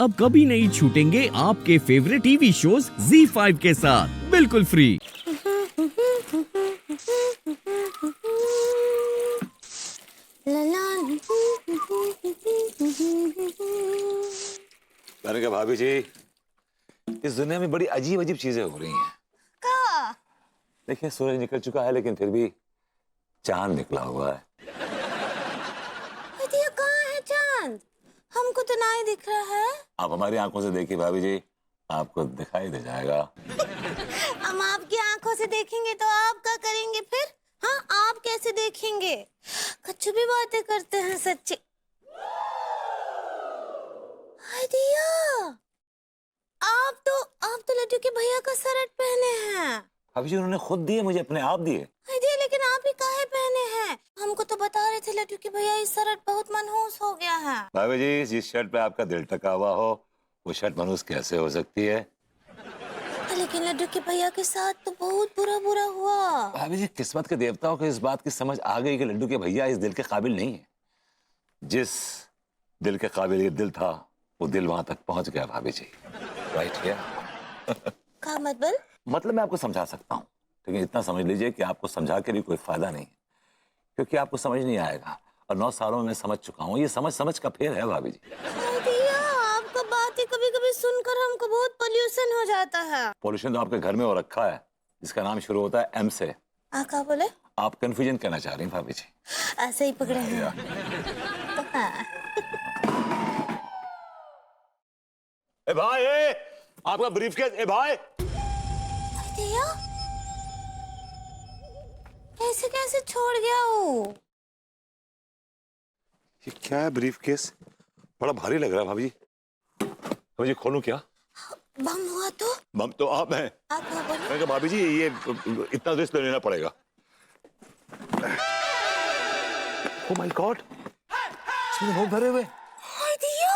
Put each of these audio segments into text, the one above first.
अब कभी नहीं छूटेंगे आपके फेवरेट टीवी शोज ZEE5 के साथ बिल्कुल फ्री। मैंने कहा भाभी जी, इस दुनिया में बड़ी अजीब अजीब चीजें हो रही हैं। का? देखिए सूरज निकल चुका है लेकिन फिर भी चांद निकला हुआ है। ये कहाँ है चांद? हमको तो नहीं दिख रहा है। आप हमारी आंखों से देखिए भाभी जी, आपको दिखाई दे जाएगा। हम आपकी आंखों से देखेंगे तो आप क्या करेंगे फिर? हाँ, आप कैसे देखेंगे? कच्चू भी बातें करते हैं सच्ची। हाय दिया, आप तो लड्डू के भैया का शर्ट पहने हैं। भाभी जी उन्होंने खुद दिए, मुझे अपने आप दिए। हाय दिया, लेकिन आप ही काहे पहने हैं? हमको तो बता रहे थे लड्डू के भैया इस शर्ट बहुत मनहूस हो गया है। भाभी जी जिस शर्ट पे आपका दिल टका हुआ हो वो शर्ट मनहूस कैसे हो सकती है? लेकिन लड्डू के भैया के साथ तो बहुत बुरा हुआ। भाभी जी किस्मत के देवताओं को इस बात की समझ आ गई कि लड्डू के भैया इस दिल के काबिल नहीं है। जिस दिल के काबिल ये दिल था वो दिल वहां तक पहुंच गया भाभी जी। राइट क्या? का मतलब मैं आपको समझा सकता हूँ लेकिन इतना समझ लीजिए कि आपको समझा के भी कोई फायदा नहीं है क्योंकि आपको समझ नहीं आएगा और 9 सालों में मैं समझ चुका हूँ। ये समझ का फेर है भाभी जी। आपका बातें कभी-कभी सुनकर हमको बहुत पोल्यूशन हो जाता है। पॉल्यूशन तो आपके घर में हो रखा है जिसका नाम शुरू होता है M से। क्या बोले? आप कंफ्यूजन कहना चाह रही हैं भाभी जी। ऐसे ही पकड़े हैं। ए भाई आपका ब्रीफकेस। ए भाई दिया ऐसे कैसे छोड़ गया वो? ये क्या है ब्रीफकेस? बड़ा भारी लग रहा है भाभी जी। भाभी जी खोलूं क्या? बम हुआ तो? बम तो आप हैं। आप क्या बोले? मैंने कहा भाभी जी ये इतना रिस्क लेना पड़ेगा। ओह माय गॉड, इसमें नोट भरे हुए। दिया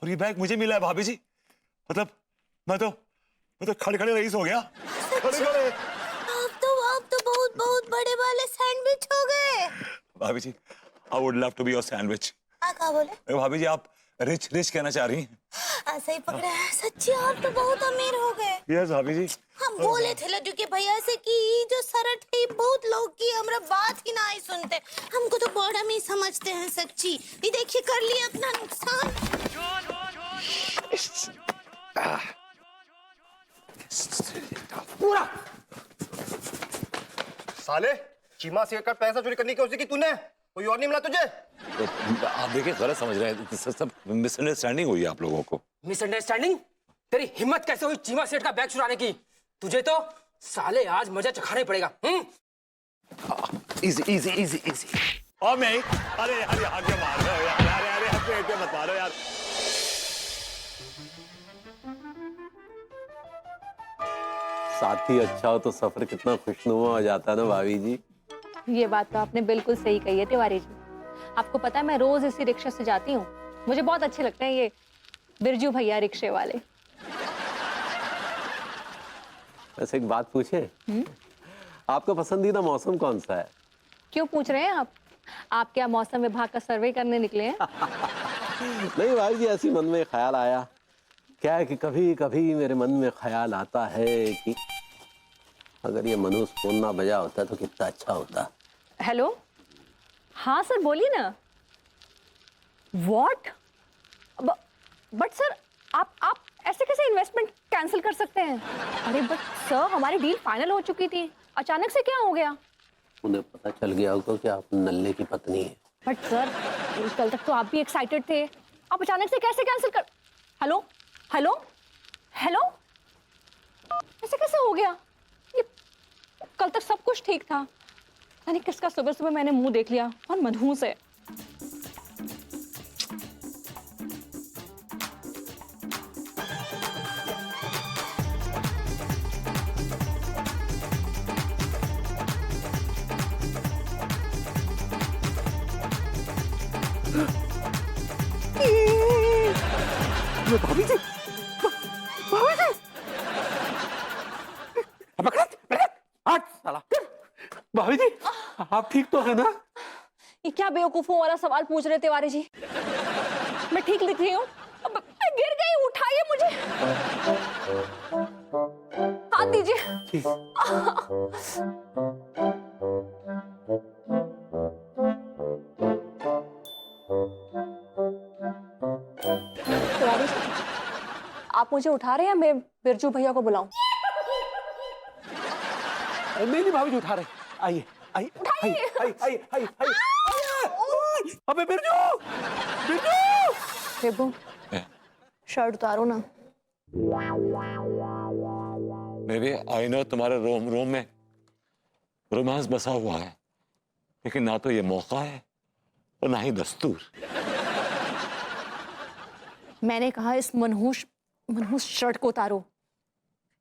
और ये बैग मुझे मिला है भाभी जी। मतलब मैं तो खड़े रईस हो गया। खड़े आप तो बहुत बड़े वाले सैंडविच हो गए। भाभी जी I would love to be your sandwich. क्या बोले? भाभी जी आप रिच कहना चाह रही हैं? ऐसे ही पकड़े हैं। सच्ची आप तो बहुत अमीर हो गए। यस भाभी जी। हम बोले थे लड्डू के भैया से कि ये जो शर्ट है बहुत लोग की हमरा बात ही नहीं सुनते। हमको तो बड़ा में समझते हैं सच्ची। ये देखिए कर लिया अपना नुकसान। पूरा साले चीमा से का पैसा चोरी करने की कोशिश की तूने, कोई और नहीं मिला तुझे? तो आप देखिए गलत समझ रहे हैं, सब मिसअंडरस्टैंडिंग हुई है आप लोगों को। मिसअंडरस्टैंडिंग? तेरी हिम्मत कैसे हुई चीमा सेठ का बैग चुराने की? तुझे तो साले आज मजा चखाना ही पड़ेगा। Easy easy easy easy. और मैं अरे आगे मार रहे हो यार। अरे मत मारो यार। साथी अच्छा हो तो सफर कितना खुशनुमा हो जाता है ना भाभी जी। ये बात तो आपने बिल्कुल सही कही है तिवारी जी। आपको पता है मैं रोज इसी रिक्शा से जाती हूँ। मुझे बहुत अच्छे लगते हैं ये बिरजू भैया रिक्शे वाले। वैसे एक बात पूछे, आपका पसंदीदा मौसम कौन सा है? क्यों पूछ रहे हैं आप? आप क्या मौसम विभाग का सर्वे करने निकले हैं? नहीं भाई जी, ऐसी मन में ख्याल आया। क्या है कि कभी कभी मेरे मन में ख्याल आता है कि अगर ये मनोज फोन ना बजा होता तो कितना अच्छा होता। हेलो, हाँ सर बोलिए ना। व्हाट? बट सर आप ऐसे कैसे इन्वेस्टमेंट कैंसिल कर सकते हैं? अरे बट सर हमारी डील फाइनल हो चुकी थी, अचानक से क्या हो गया? उन्हें पता चल गया होगा कि आप नल्ले की पत्नी है। बट सर कल तक तो आप भी एक्साइटेड थे, आप अचानक से कैसे कैंसिल कर? हेलो हेलो हेलो, ऐसे कैसे हो गया? ये कल तक सब कुछ ठीक था, यानी किसका सुबह सुबह मैंने मुंह देख लिया और मनहूस है। भाभी जी, भाभी जी, साला। भाभी जी आप ठीक तो है ना? ये क्या बेवकूफों वाला सवाल पूछ रहे तिवारी जी? मैं ठीक लिख रही हूँ। अब मैं गिर गई, हाथ दीजिए। तिवारी जी, आप मुझे उठा रहे हैं, मैं बिरजू भैया को बुलाऊं? मेरी भाभी जी उठा रहे। आइए आइए आइए आइए आइए आइए आइए। अबे बिरजू, बिरजू। बेबू, शर्ट उतारो ना। बेबी आई नो तुम्हारे रोम में रोमांस बसा हुआ है, लेकिन ना तो ये मौका है और ना ही दस्तूर। मैंने कहा इस मनहूस शर्ट को उतारो।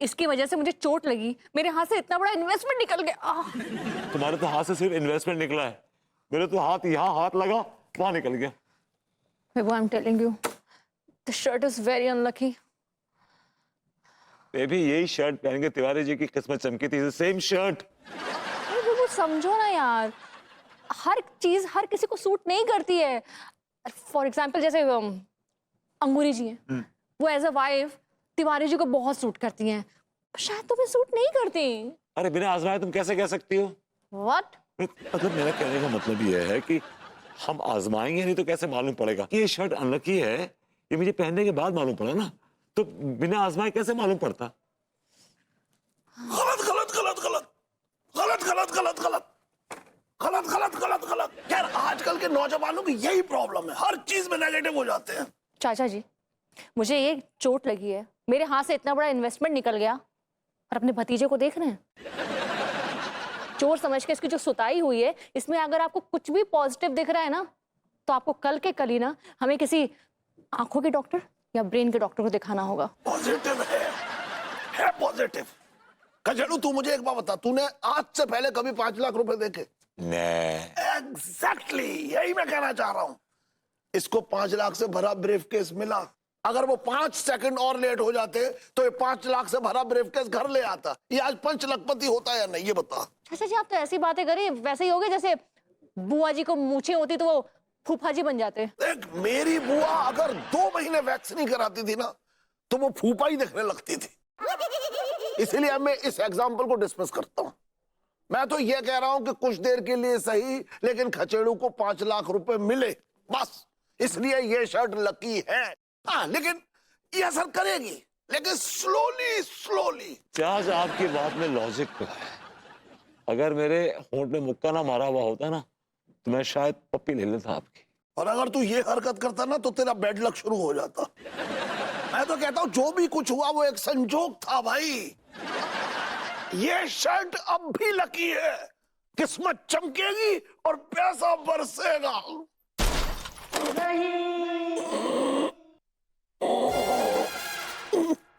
इसकी वजह से मुझे चोट लगी, मेरे हाथ से इतना बड़ा इन्वेस्टमेंट निकल गया। तुम्हारे तो हाथ से सिर्फ इन्वेस्टमेंट निकला है, मेरे तो हाथ यहाँ हाथ लगा वहां निकल गया। Bebu, I am telling you, the shirt is very unlucky. Baby यही शर्ट पहन के तिवारी जी की किस्मत चमकी थी, सेम शर्ट। बेबू समझो ना यार, हर चीज हर किसी को सूट नहीं करती है। फॉर एग्जाम्पल जैसे अंगूरी जी हैं, वो as a wife Tiwari ji को बहुत सूट करती हैं, शायद तुम्हें सूट नहीं करती। अरे बिना आजमाए तुम कैसे कह सकती हो? व्हाट? मतलब मेरा कहने का मतलब ये है कि हम आजमाएंगे नहीं तो कैसे मालूम पड़ेगा कि ये शर्ट अनलकी है? ये मुझे पहनने के बाद मालूम पड़ा ना, तो बिना आजमाए कैसे मालूम पड़ता? गलत गलत गलत गलत गलत गलत गलत गलत गलत गलत गलत गलत। यार आजकल के नौजवानों की यही प्रॉब्लम है, हर चीज में नेगेटिव हो जाते हैं। चाचा जी, मुझे ये चोट लगी है, मेरे हाथ से इतना बड़ा इन्वेस्टमेंट निकल गया, और अपने भतीजे को देख रहे हैं। चोर समझ के इसकी जो सुताई हुई है, इसमें अगर आपको कुछ भी पॉजिटिव दिख रहा है ना, तो आपको कल के कल ही ना हमें किसी आंखों के डॉक्टर या ब्रेन के डॉक्टर को दिखाना होगा। पॉजिटिव है पॉजिटिव। कजड़ू तू मुझे एक बात बता, तूने आज से पहले कभी 5 लाख रुपए देखे? एग्जैक्टली यही मैं कहना चाह रहा हूं। इसको 5 लाख से भरा ब्रीफ केस मिला, अगर वो 5 सेकंड और लेट हो जाते तो ये 5 लाख से भरा ब्रीफ केस घर ले आता। ये आज 5 लखपति होता है या नहीं, ये बता। चाचा जी, आप तो ऐसी बातें करिए, वैसे ही होगे जैसे बुआ जी को मूछें होती तो वो फूफा जी बन जाते। देख, मेरी बुआ अगर 2 महीने वैक्स नहीं कराती थी ना, तो वो फूफा ही दिखने लगती थी। इसीलिए मैं इस एग्जाम्पल को डिसमिस करता हूं। मैं तो ये कह रहा हूं कि कुछ देर के लिए सही, लेकिन खचेड़ू को 5 लाख रुपए मिले, बस इसलिए ये शर्ट लकी है। हाँ, लेकिन ये असर करेगी, लेकिन स्लोली स्लोली। चाच आपकी बात में लॉजिक तो है, अगर मेरे होंठ में मुक्का ना मारा हुआ होता ना, तो मैं शायद पप्पी ले लेता आपकी। और अगर तू ये हरकत करता ना, तो तेरा बैड लक शुरू हो जाता। मैं तो कहता हूं जो भी कुछ हुआ वो एक संजोग था भाई। ये शर्ट अब भी लकी है, किस्मत चमकेगी और पैसा बरसेगा।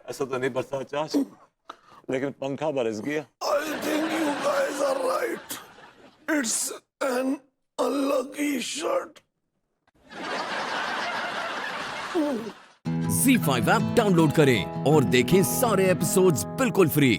ऐसा तो नहीं बरसा चाच, लेकिन पंखा बरस गया। I think you guys are right. It's an unlucky shirt. Z5 app download करें और देखें सारे एपिसोड्स बिल्कुल फ्री।